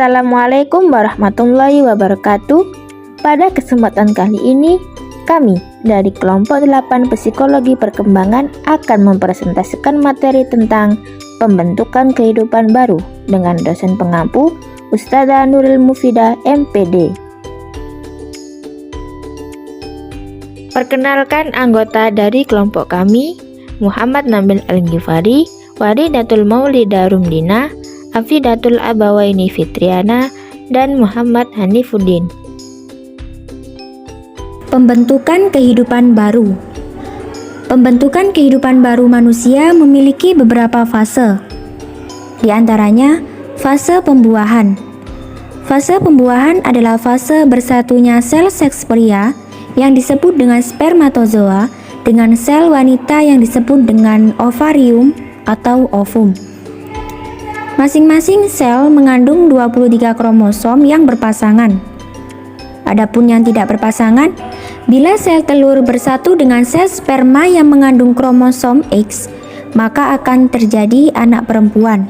Assalamualaikum warahmatullahi wabarakatuh. Pada kesempatan kali ini, kami dari kelompok 8 Psikologi Perkembangan akan mempresentasikan materi tentang pembentukan kehidupan baru dengan dosen pengampu Ustadzah Nuril Mufidah MPD. Perkenalkan anggota dari kelompok kami, Muhammad Nabil Al-Ghifari, Waridatul Maulida Rumdina, Afidatul Abawaini Fitriana, dan Muhammad Hanifuddin. Pembentukan kehidupan baru. Pembentukan kehidupan baru manusia memiliki beberapa fase. Di antaranya, fase pembuahan. Fase pembuahan adalah fase bersatunya sel seks pria yang disebut dengan spermatozoa dengan sel wanita yang disebut dengan ovarium atau ovum. Masing-masing sel mengandung 23 kromosom yang berpasangan. Adapun yang tidak berpasangan, bila sel telur bersatu dengan sel sperma yang mengandung kromosom X, maka akan terjadi anak perempuan.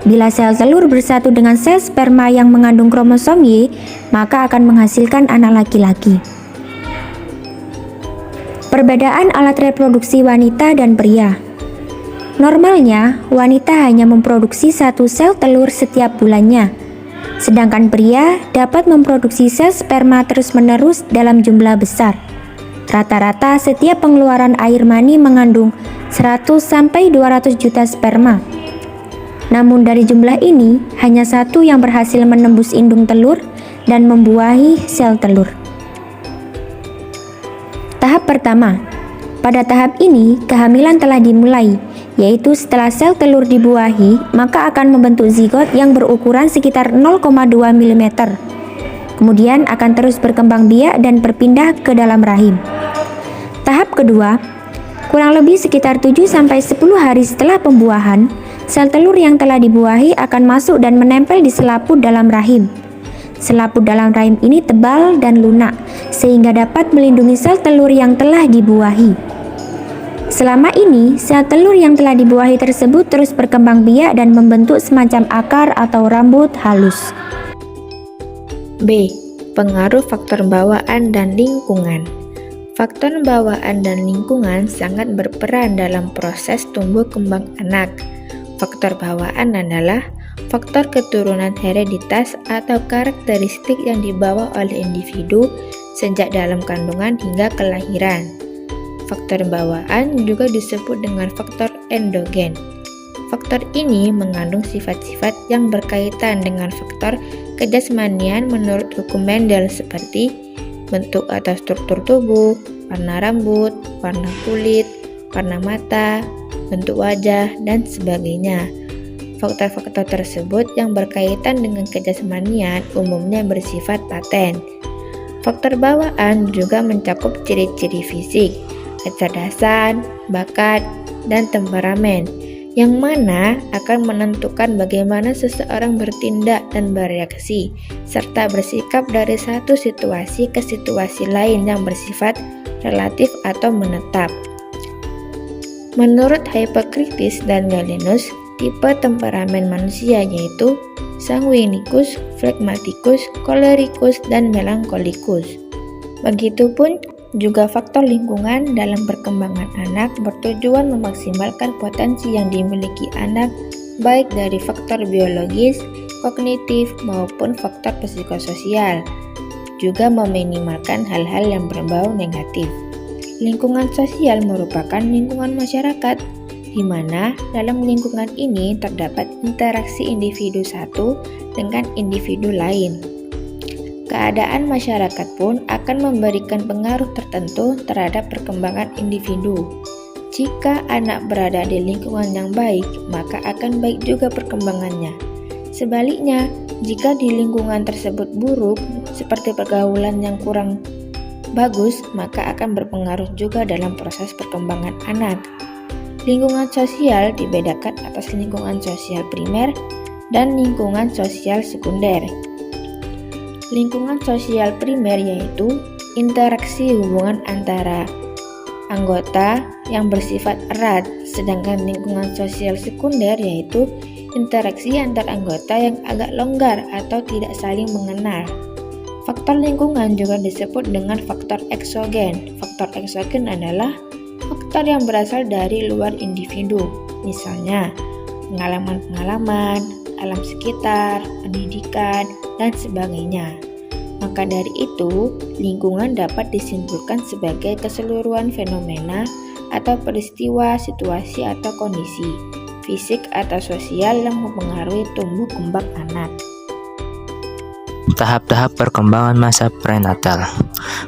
Bila sel telur bersatu dengan sel sperma yang mengandung kromosom Y, maka akan menghasilkan anak laki-laki. Perbedaan alat reproduksi wanita dan pria. Normalnya, wanita hanya memproduksi satu sel telur setiap bulannya, sedangkan pria dapat memproduksi sel sperma terus-menerus dalam jumlah besar. Rata-rata setiap pengeluaran air mani mengandung 100-200 juta sperma. Namun dari jumlah ini, hanya satu yang berhasil menembus indung telur dan membuahi sel telur. Tahap pertama. Pada tahap ini, kehamilan telah dimulai, yaitu setelah sel telur dibuahi, maka akan membentuk zigot yang berukuran sekitar 0,2 mm. Kemudian akan terus berkembang biak dan berpindah ke dalam rahim. Tahap kedua, kurang lebih sekitar 7-10 hari setelah pembuahan, sel telur yang telah dibuahi akan masuk dan menempel di selaput dalam rahim. Selaput dalam rahim ini tebal dan lunak, sehingga dapat melindungi sel telur yang telah dibuahi. Selama ini, sel telur yang telah dibuahi tersebut terus berkembang biak dan membentuk semacam akar atau rambut halus. B. Pengaruh faktor bawaan dan lingkungan. Faktor bawaan dan lingkungan sangat berperan dalam proses tumbuh kembang anak. Faktor bawaan adalah faktor keturunan hereditas atau karakteristik yang dibawa oleh individu sejak dalam kandungan hingga kelahiran. Faktor bawaan juga disebut dengan faktor endogen. Faktor ini mengandung sifat-sifat yang berkaitan dengan faktor kejasmanian menurut hukum Mendel seperti bentuk atau struktur tubuh, warna rambut, warna kulit, warna mata, bentuk wajah, dan sebagainya. Faktor-faktor tersebut yang berkaitan dengan kejasmanian umumnya bersifat paten. Faktor bawaan juga mencakup ciri-ciri fisik, kecerdasan, bakat, dan temperamen, yang mana akan menentukan bagaimana seseorang bertindak dan bereaksi, serta bersikap dari satu situasi ke situasi lain yang bersifat relatif atau menetap. Menurut Hippocrates dan Galenus, tipe temperamen manusia yaitu sanguinikus, phlegmaticus, cholerikus, dan melancholikus. Begitupun juga faktor lingkungan dalam perkembangan anak bertujuan memaksimalkan potensi yang dimiliki anak baik dari faktor biologis, kognitif, maupun faktor psikososial, juga meminimalkan hal-hal yang berbau negatif. Lingkungan sosial merupakan lingkungan masyarakat, di mana dalam lingkungan ini terdapat interaksi individu satu dengan individu lain. Keadaan masyarakat pun akan memberikan pengaruh tertentu terhadap perkembangan individu. Jika anak berada di lingkungan yang baik, maka akan baik juga perkembangannya. Sebaliknya, jika di lingkungan tersebut buruk, seperti pergaulan yang kurang bagus, maka akan berpengaruh juga dalam proses perkembangan anak. Lingkungan sosial dibedakan atas lingkungan sosial primer dan lingkungan sosial sekunder. Lingkungan sosial primer yaitu interaksi hubungan antara anggota yang bersifat erat, sedangkan lingkungan sosial sekunder yaitu interaksi antar anggota yang agak longgar atau tidak saling mengenal. Faktor lingkungan juga disebut dengan faktor eksogen. Faktor eksogen adalah faktor yang berasal dari luar individu, misalnya pengalaman-pengalaman, alam sekitar, pendidikan, dan sebagainya. Maka dari itu, lingkungan dapat disimpulkan sebagai keseluruhan fenomena atau peristiwa, situasi, atau kondisi fisik atau sosial yang mempengaruhi tumbuh kembang anak. Tahap-tahap perkembangan masa prenatal.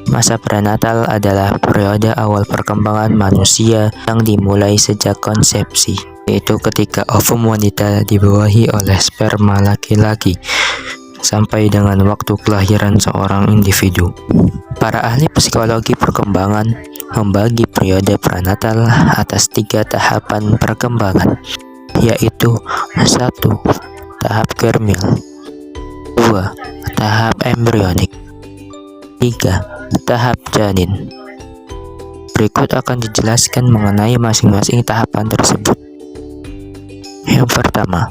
Masa prenatal adalah periode awal perkembangan manusia yang dimulai sejak konsepsi, yaitu ketika ovum wanita dibawahi oleh sperma laki-laki sampai dengan waktu kelahiran seorang individu. Para ahli psikologi perkembangan membagi periode prenatal atas 3 tahapan perkembangan, yaitu 1. Tahap germil, 2. Tahap embrionik, 3. Tahap janin. Berikut akan dijelaskan mengenai masing-masing tahapan tersebut. Yang pertama,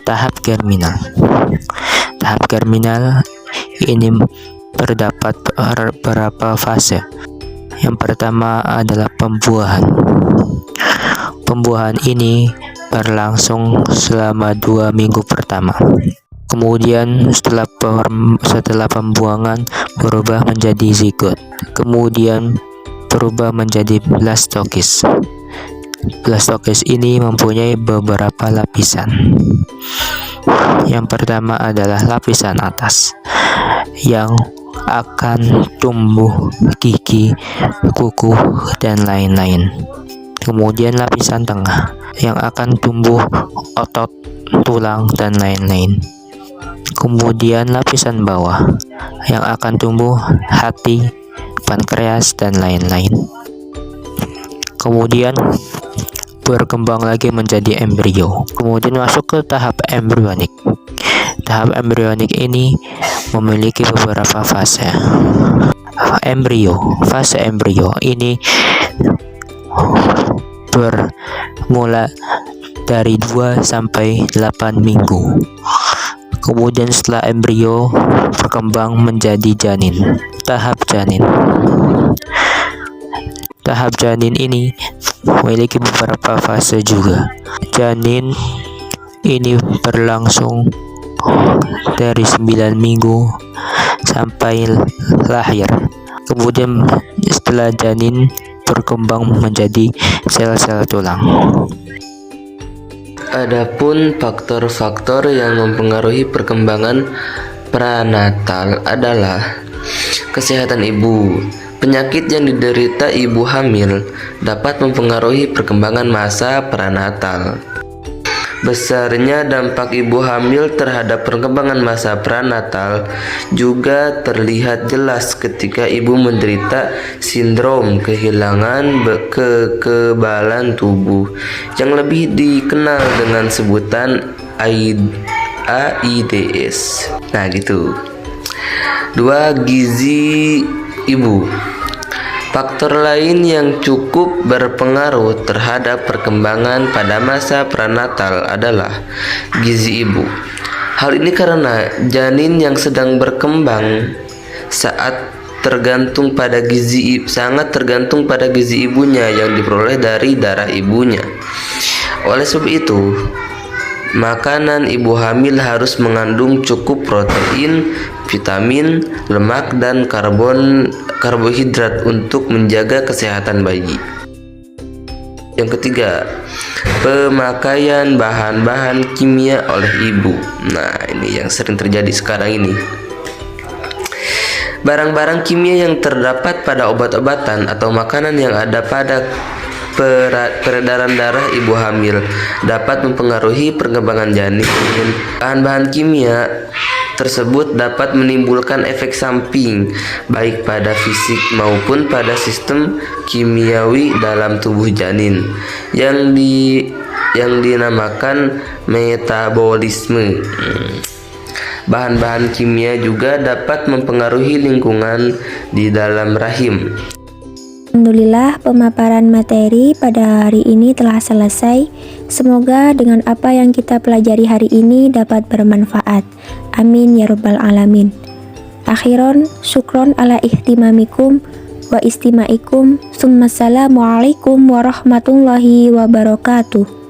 tahap germinal. Tahap germinal ini terdapat beberapa fase. Yang pertama adalah pembuahan. Pembuahan ini berlangsung selama 2 minggu pertama. Kemudian setelah pembuangan berubah menjadi zigot. Kemudian berubah menjadi blastokis. Blastokis ini mempunyai beberapa lapisan. Yang pertama adalah lapisan atas yang akan tumbuh gigi, kuku, dan lain-lain. Kemudian lapisan tengah yang akan tumbuh otot, tulang, dan lain-lain. Kemudian lapisan bawah yang akan tumbuh hati, pankreas, dan lain-lain. Kemudian berkembang lagi menjadi embrio. Kemudian masuk ke tahap embrionik. Tahap embrionik ini memiliki beberapa fase. Fase embrio ini bermula dari 2 sampai 8 minggu. Kemudian setelah embrio berkembang menjadi janin. Tahap janin. Tahap janin ini memiliki beberapa fase juga. Janin ini berlangsung dari 9 minggu sampai lahir. Kemudian setelah janin berkembang menjadi sel-sel tulang. Adapun faktor-faktor yang mempengaruhi perkembangan prenatal adalah kesehatan ibu. Penyakit yang diderita ibu hamil dapat mempengaruhi perkembangan masa prenatal. Besarnya dampak ibu hamil terhadap perkembangan masa prenatal juga terlihat jelas ketika ibu menderita sindrom kehilangan kekebalan tubuh yang lebih dikenal dengan sebutan AIDS. Nah gitu. 2. Gizi ibu. Faktor lain yang cukup berpengaruh terhadap perkembangan pada masa prenatal adalah gizi ibu. Hal ini karena janin yang sedang berkembang sangat tergantung pada gizi ibunya yang diperoleh dari darah ibunya. Oleh sebab itu, makanan ibu hamil harus mengandung cukup protein, vitamin, lemak, dan karbohidrat untuk menjaga kesehatan bayi. Yang ketiga, pemakaian bahan-bahan kimia oleh ibu. Nah, ini yang sering terjadi sekarang ini. Barang-barang kimia yang terdapat pada obat-obatan atau makanan yang ada pada peredaran darah ibu hamil dapat mempengaruhi perkembangan janin. Bahan-bahan kimia tersebut dapat menimbulkan efek samping baik pada fisik maupun pada sistem kimiawi dalam tubuh janin yang dinamakan metabolisme. Bahan-bahan kimia juga dapat mempengaruhi lingkungan di dalam rahim. Alhamdulillah, pemaparan materi pada hari ini telah selesai. Semoga dengan apa yang kita pelajari hari ini dapat bermanfaat. Amin ya rabbal alamin. Akhiron, syukron ala ihtimamikum wa istimaikum. Assalamualaikum warahmatullahi wabarakatuh.